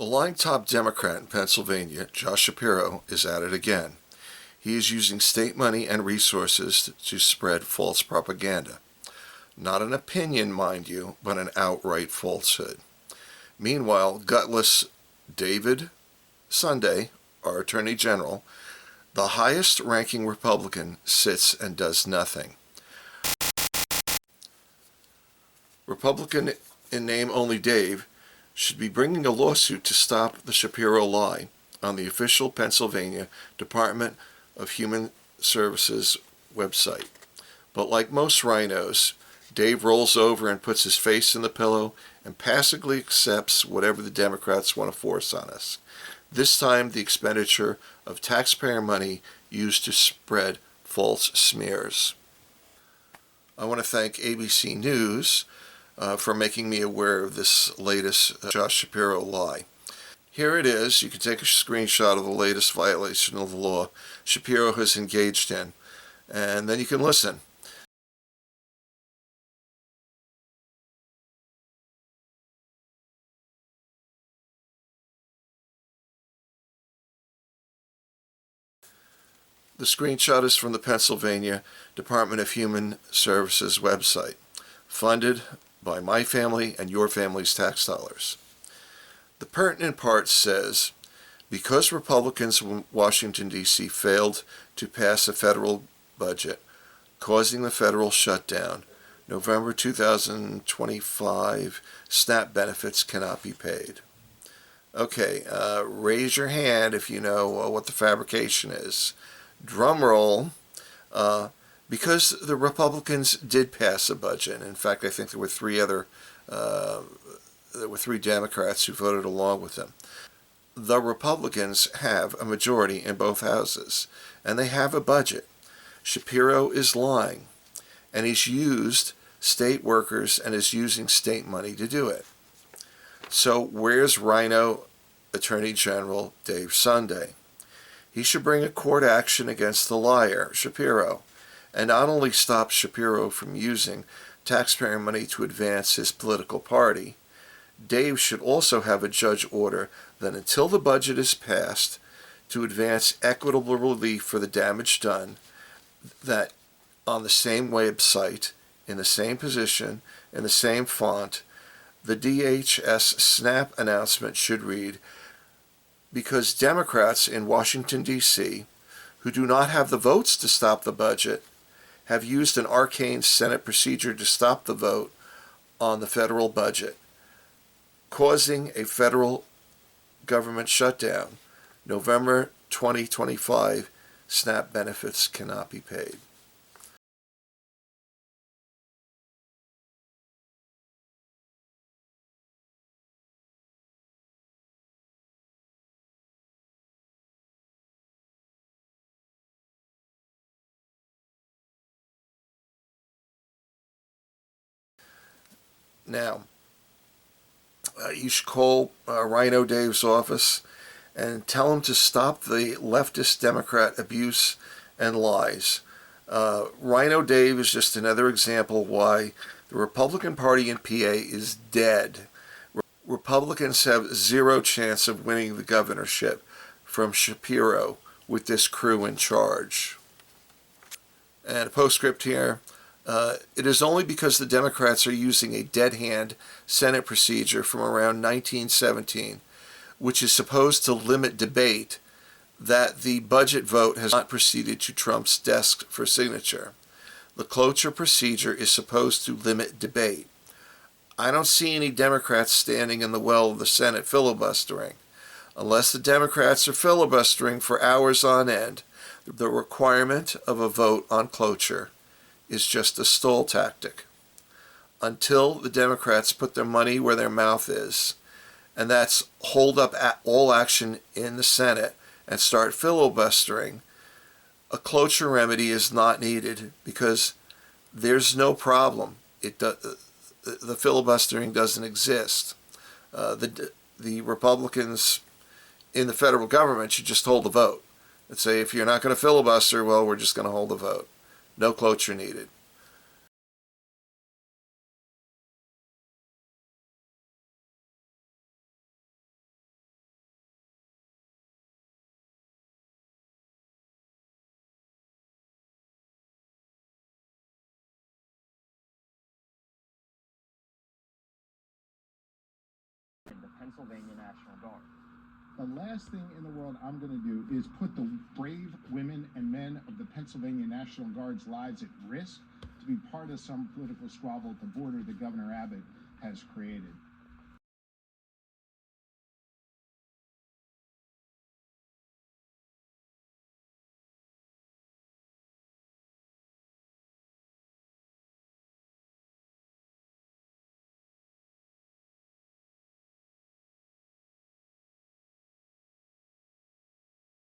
The lying top Democrat in Pennsylvania, Josh Shapiro, is at it again. He is using state money and resources to spread false propaganda. Not an opinion, mind you, but an outright falsehood. Meanwhile, gutless David Sunday, our Attorney General, the highest-ranking Republican, sits and does nothing. Republican in name only Dave should be bringing a lawsuit to stop the Shapiro lie on the official Pennsylvania Department of Human Services website. But like most RINOs, Dave rolls over and puts his face in the pillow and passively accepts whatever the Democrats want to force on us. This time the expenditure of taxpayer money used to spread false smears. I want to thank ABC News for making me aware of this latest Josh Shapiro lie. Here it is. You can take a screenshot of the latest violation of the law Shapiro has engaged in, and then you can listen. The screenshot is from the Pennsylvania Department of Human Services website, funded by my family and your family's tax dollars. The pertinent part says, because Republicans in Washington, D.C. failed to pass a federal budget, causing the federal shutdown, November 2025, SNAP benefits cannot be paid. Okay, raise your hand if you know what the fabrication is. Drum roll. Because the Republicans did pass a budget. In fact, I think there were three Democrats who voted along with them. The Republicans have a majority in both houses, and they have a budget. Shapiro is lying, and he's used state workers and is using state money to do it. So where's RHINO Attorney General Dave Sunday? He should bring a court action against the liar, Shapiro, and not only stop Shapiro from using taxpayer money to advance his political party, Dave should also have a judge order that until the budget is passed, to advance equitable relief for the damage done, that on the same website, in the same position, in the same font, the DHS SNAP announcement should read, because Democrats in Washington, D.C., who do not have the votes to stop the budget, have used an arcane Senate procedure to stop the vote on the federal budget, causing a federal government shutdown. November 2025, SNAP benefits cannot be paid. Now, you should call RINO Dave's office and tell him to stop the leftist Democrat abuse and lies. RINO Dave is just another example why the Republican Party in PA is dead. Republicans have zero chance of winning the governorship from Shapiro with this crew in charge. And a postscript here. It is only because the Democrats are using a dead hand Senate procedure from around 1917, which is supposed to limit debate, that the budget vote has not proceeded to Trump's desk for signature. The cloture procedure is supposed to limit debate. I don't see any Democrats standing in the well of the Senate filibustering. Unless the Democrats are filibustering for hours on end, the requirement of a vote on cloture is just a stall tactic until the Democrats put their money where their mouth is, and that's hold up all action in the Senate and start filibustering. A cloture remedy is not needed because there's no problem. The filibustering doesn't exist. The Republicans in the federal government should just hold the vote and say, if you're not going to filibuster, well, we're just going to hold the vote. No cloture needed. Pennsylvania National Guard. The last thing in the world I'm going to do is put the brave women and men of the Pennsylvania National Guard's lives at risk to be part of some political squabble at the border that Governor Abbott has created.